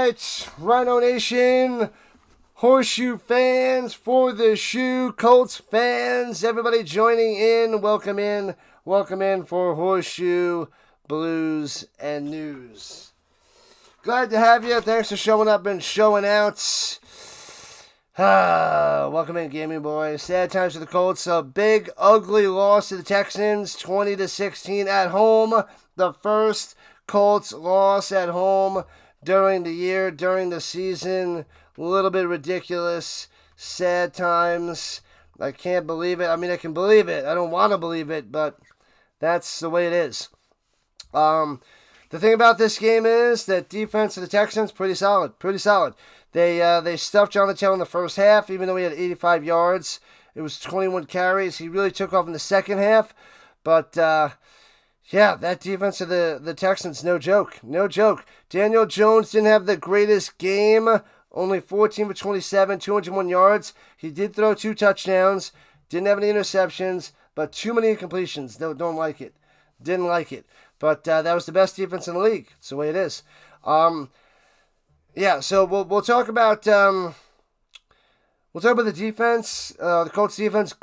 right, Rhino Nation, Horseshoe fans, for the shoe, Colts fans, everybody joining in, welcome in for Horseshoe, Blues, and News. Glad to have you, thanks for showing up and showing out. Welcome in, gaming boys. Sad times for the Colts, a big, ugly loss to the Texans, 20-16 at home, the first Colts loss at home during the year, during the season. A little bit ridiculous. Sad times. I can't believe it. I mean, I can believe it. I don't want to believe it, but that's the way it is. The thing about this game is that defense of the Texans, pretty solid. Pretty solid. They stuffed Jonathan Taylor in the first half, even though he had 85 yards. It was 21 carries. He really took off in the second half. But, yeah, that defense of the Texans, no joke. No joke. Daniel Jones didn't have the greatest game. Only 14 for 27, 201 yards. He did throw 2 touchdowns. Didn't have any interceptions, but too many incompletions. Don't like it. Didn't like it. But that was the best defense in the league. It's the way it is. Yeah, so we'll talk about the defense. The Colts defense.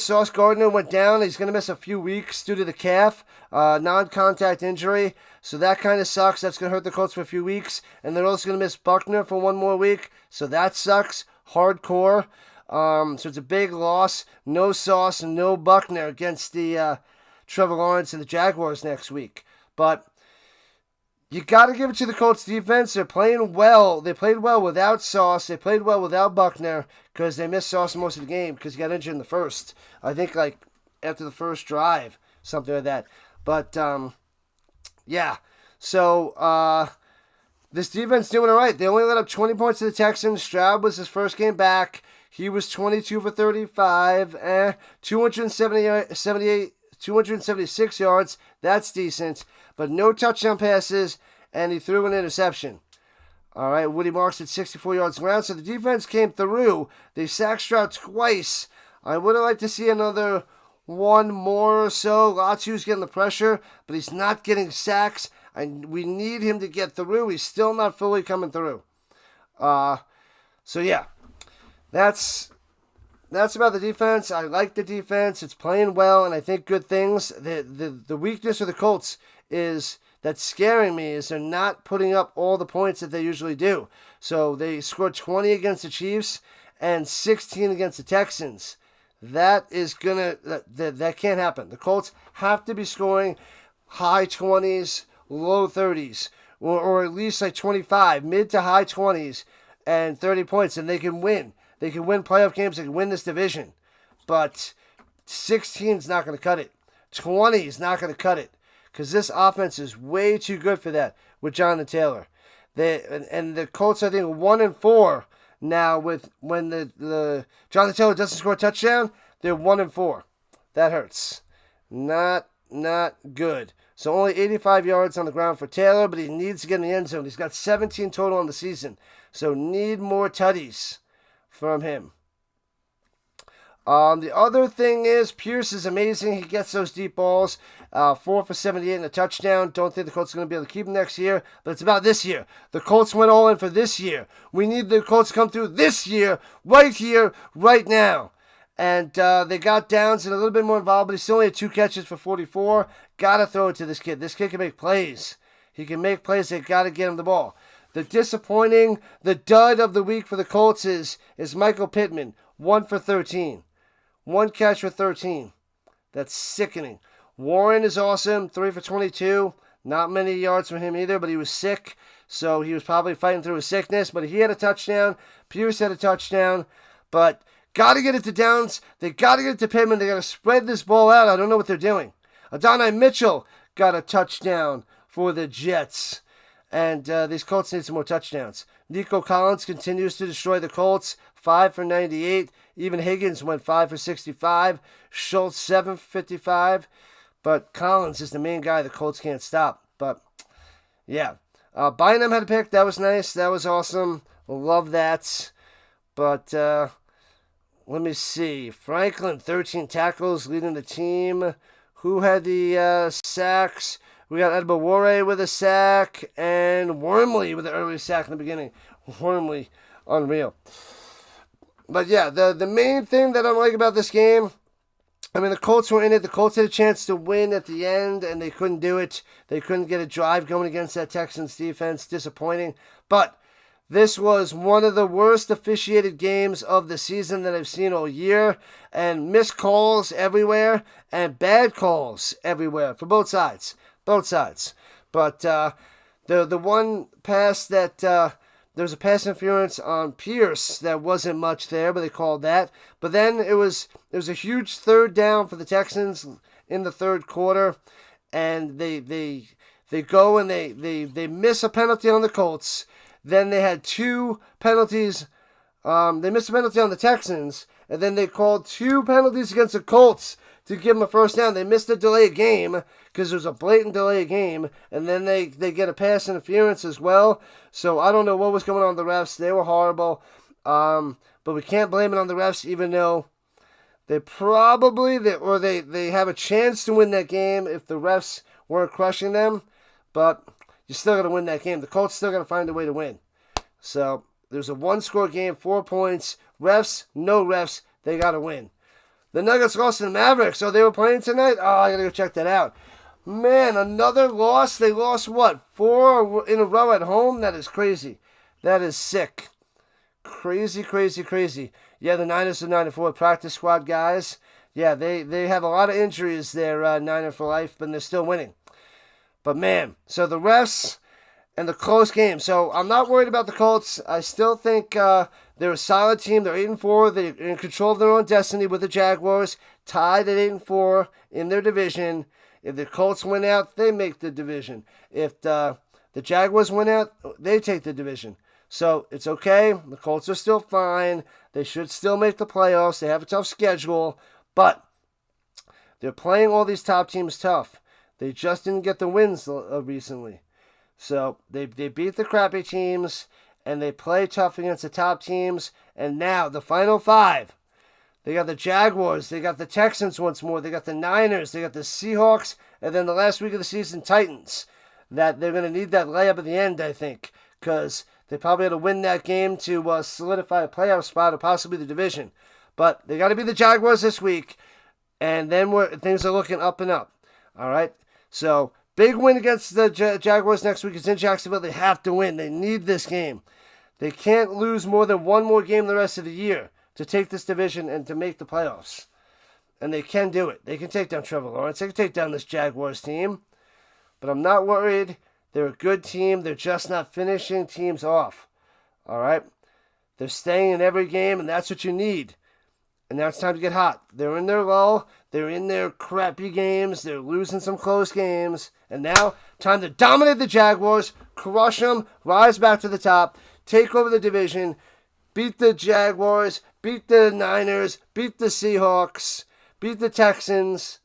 Sauce Gardner went down. He's going to miss a few weeks due to the calf, non-contact injury. So that kind of sucks. That's going to hurt the Colts for a few weeks. And they're also going to miss Buckner for one more week. So that sucks. Hardcore. So it's a big loss. No Sauce and no Buckner against the Trevor Lawrence and the Jaguars next week. But you got to give it to the Colts defense. They're playing well. They played well without Sauce. They played well without Buckner because they missed Sauce most of the game because he got injured in the first. I think like after the first drive, something like that. But, yeah. So, this defense doing all right. They only let up 20 points to the Texans. Stroud was his first game back. He was 22 for 35. 276 yards. That's decent. But no touchdown passes, and he threw an interception. All right, Woody Marks at 64 yards ground. So the defense came through. They sacked Stroud twice. I would have liked to see another one more or so. Latu's getting the pressure, but he's not getting sacks. We need him to get through. He's still not fully coming through. So, yeah, that's about the defense. I like the defense. It's playing well, and I think good things. The weakness of the Colts is that's scaring me is they're not putting up all the points that they usually do. So they scored 20 against the Chiefs and 16 against the Texans. That can't happen. The Colts have to be scoring high 20s, low 30s, or at least like 25, mid to high 20s and 30 points, and they can win. They can win playoff games. They can win this division. But 16 is not going to cut it. 20 is not going to cut it. Because this offense is way too good for that with Jonathan Taylor. And the Colts, I think, 1-4 now with when the Jonathan Taylor doesn't score a touchdown, they're 1-4. That hurts. Not good. So only 85 yards on the ground for Taylor, but he needs to get in the end zone. He's got 17 total on the season. So need more tutties from him. The other thing is Pierce is amazing. He gets those deep balls. 4 for 78 and a touchdown. Don't think the Colts are going to be able to keep him next year, but it's about this year. The Colts went all in for this year. We need the Colts to come through this year, right now. And they got Downs and a little bit more involved, but he still only had 2 catches for 44. Got to throw it to this kid. This kid can make plays. He can make plays. They got to get him the ball. The dud of the week for the Colts is Michael Pittman, 1 for 13. 1 catch for 13. That's sickening. Warren is awesome, 3 for 22. Not many yards from him either, but he was sick, so he was probably fighting through his sickness. But he had a touchdown. Pierce had a touchdown. But got to get it to Downs. They got to get it to Pittman. They got to spread this ball out. I don't know what they're doing. Adonai Mitchell got a touchdown for the Jets. And these Colts need some more touchdowns. Nico Collins continues to destroy the Colts. 5 for 98. Even Higgins went 5 for 65. Schultz 7 for 55. But Collins is the main guy the Colts can't stop. But, yeah. Bynum had a pick. That was nice. That was awesome. Love that. But, let me see. Franklin, 13 tackles, leading the team. Who had the sacks? It We got Edbawore with a sack and Wormley with an early sack in the beginning. Wormley, unreal. But yeah, the main thing that I like about this game, I mean, the Colts were in it. The Colts had a chance to win at the end, and they couldn't do it. They couldn't get a drive going against that Texans defense. Disappointing. But this was one of the worst officiated games of the season that I've seen all year. And missed calls everywhere, and bad calls everywhere for both sides. Both sides. But the one pass that... there was a pass interference on Pierce that wasn't much there, but they called that. But then there was a huge third down for the Texans in the third quarter, and they go and they miss a penalty on the Colts. Then they had two penalties. They missed a penalty on the Texans, and then they called two penalties against the Colts to give them a first down. They missed a delay of game because there was a blatant delay of game, and then they get a pass interference as well. So I don't know what was going on with the refs. They were horrible. But we can't blame it on the refs, even though they probably they have a chance to win that game if the refs weren't crushing them. But you still got to win that game. The Colts still got to find a way to win. So there's a one-score game, 4 points. Refs, no refs, they got to win. The Nuggets lost to the Mavericks, so they were playing tonight? Oh, I got to go check that out. Man, another loss. They lost, 4 in a row at home? That is crazy. That is sick. Crazy, crazy, crazy. Yeah, the Niners are 9-4 practice squad guys. Yeah, they have a lot of injuries. They're Niner for life, but they're still winning. But man, so the refs and the close game. So I'm not worried about the Colts. I still think they're a solid team. They're 8-4. They're in control of their own destiny with the Jaguars, tied at 8-4 in their division. If the Colts win out, they make the division. If the Jaguars win out, they take the division. So it's okay. The Colts are still fine. They should still make the playoffs. They have a tough schedule, but they're playing all these top teams tough. They just didn't get the wins recently. So they beat the crappy teams, and they play tough against the top teams. And now the final 5. They got the Jaguars, they got the Texans once more, they got the Niners, they got the Seahawks, and then the last week of the season, Titans. That they're going to need that layup at the end, I think, because they probably had to win that game to solidify a playoff spot or possibly the division. But they got to be the Jaguars this week, and then things are looking up and up. All right, so big win against the Jaguars next week. It's in Jacksonville. They have to win. They need this game. They can't lose more than one more game the rest of the year to take this division and to make the playoffs. And they can do it. They can take down Trevor Lawrence. They can take down this Jaguars team. But I'm not worried. They're a good team. They're just not finishing teams off. All right? They're staying in every game, and that's what you need. And now it's time to get hot. They're in their lull. They're in their crappy games. They're losing some close games. And now, time to dominate the Jaguars, crush them, rise back to the top, take over the division, beat the Jaguars, beat the Niners, beat the Seahawks, beat the Texans,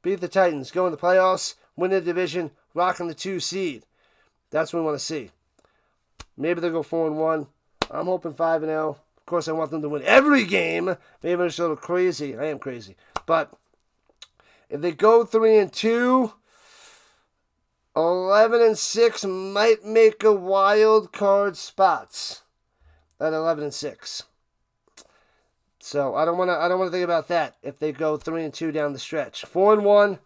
beat the Titans, go in the playoffs, win the division, rocking the 2 seed. That's what we want to see. Maybe they'll go 4-1. I'm hoping 5-0. Of course, I want them to win every game. Maybe I'm just a little crazy. I am crazy. But if they go 3-2, 11-6 might make a wild card spots at 11-6. So I don't want to think about that if they go 3-2 down the stretch. 4-1,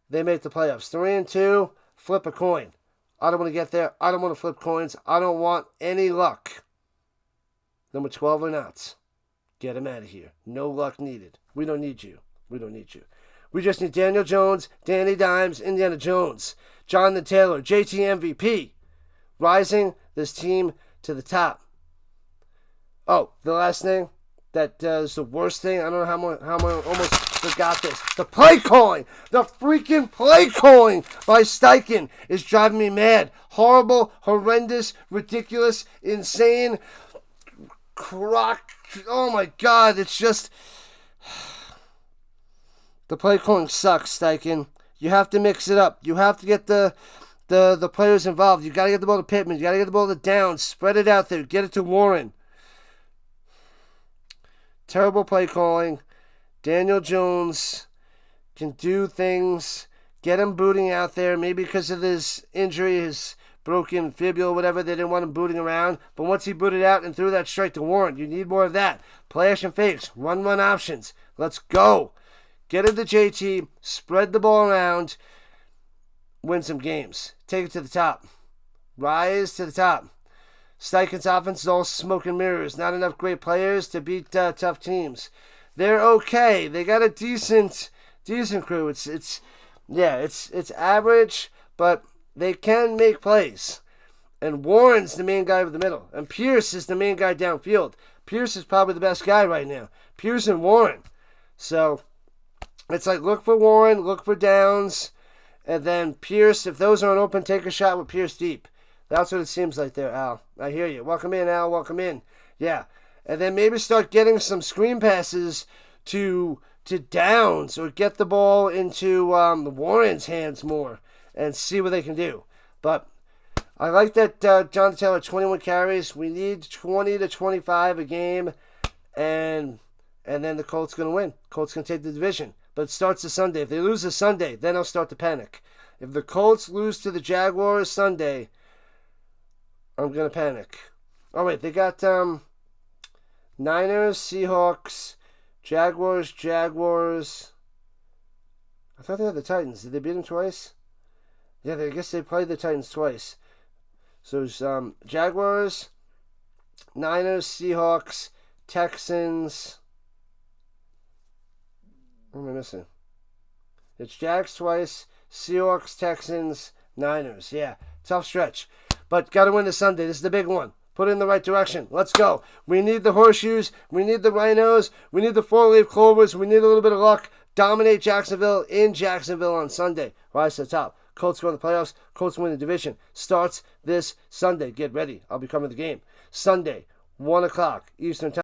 they make the playoffs. 3-2, flip a coin. I don't want to get there. I don't want to flip coins. I don't want any luck. Number 12 or not. Get him out of here. No luck needed. We don't need you. We don't need you. We just need Daniel Jones, Danny Dimes, Indiana Jones, Jonathan Taylor, JT MVP, rising this team to the top. Oh, the last thing that is the worst thing. I don't know how I almost forgot this. The play calling. The freaking play calling by Steichen is driving me mad. Horrible, horrendous, ridiculous, insane. Oh my God, it's just... The play calling sucks, Steichen. You have to mix it up. You have to get the players involved. You got to get the ball to Pittman. You got to get the ball to Downs. Spread it out there. Get it to Warren. Terrible play calling. Daniel Jones can do things. get him booting out there. Maybe because of his injury, his broken fibula, whatever, they didn't want him booting around. But once he booted out and threw that strike to Warren, you need more of that. Play action fakes, run options. Let's go. Get into JT, spread the ball around, win some games. Take it to the top. Rise to the top. Steichen's offense is all smoke and mirrors. Not enough great players to beat tough teams. They're okay. They got a decent crew. It's average, but they can make plays. And Warren's the main guy over the middle. And Pierce is the main guy downfield. Pierce is probably the best guy right now. Pierce and Warren. So it's like look for Warren, look for downs, and then Pierce, if those aren't open, take a shot with Pierce deep. That's what it seems like there, Al. I hear you. Welcome in, Al. Welcome in. Yeah. And then maybe start getting some screen passes to downs or get the ball into Warren's hands more and see what they can do. But I like that Jonathan Taylor, 21 carries. We need 20 to 25 a game, and then the Colts going to win. Colts going to take the division. But it starts this Sunday. If they lose this Sunday, then I'll start to panic. If the Colts lose to the Jaguars Sunday, I'm going to panic. Oh, wait. They got Niners, Seahawks, Jaguars. I thought they had the Titans. Did they beat them twice? Yeah, I guess they played the Titans twice. So it's Jaguars, Niners, Seahawks, Texans. What am I missing? It's Jags twice, Seahawks, Texans, Niners. Yeah, tough stretch. But got to win this Sunday. This is the big one. Put it in the right direction. Let's go. We need the horseshoes. We need the rhinos. We need the four-leaf clovers. We need a little bit of luck. Dominate Jacksonville in Jacksonville on Sunday. Rise to the top. Colts go in the playoffs. Colts win the division. Starts this Sunday. Get ready. I'll be coming to the game. Sunday, 1 o'clock Eastern Time.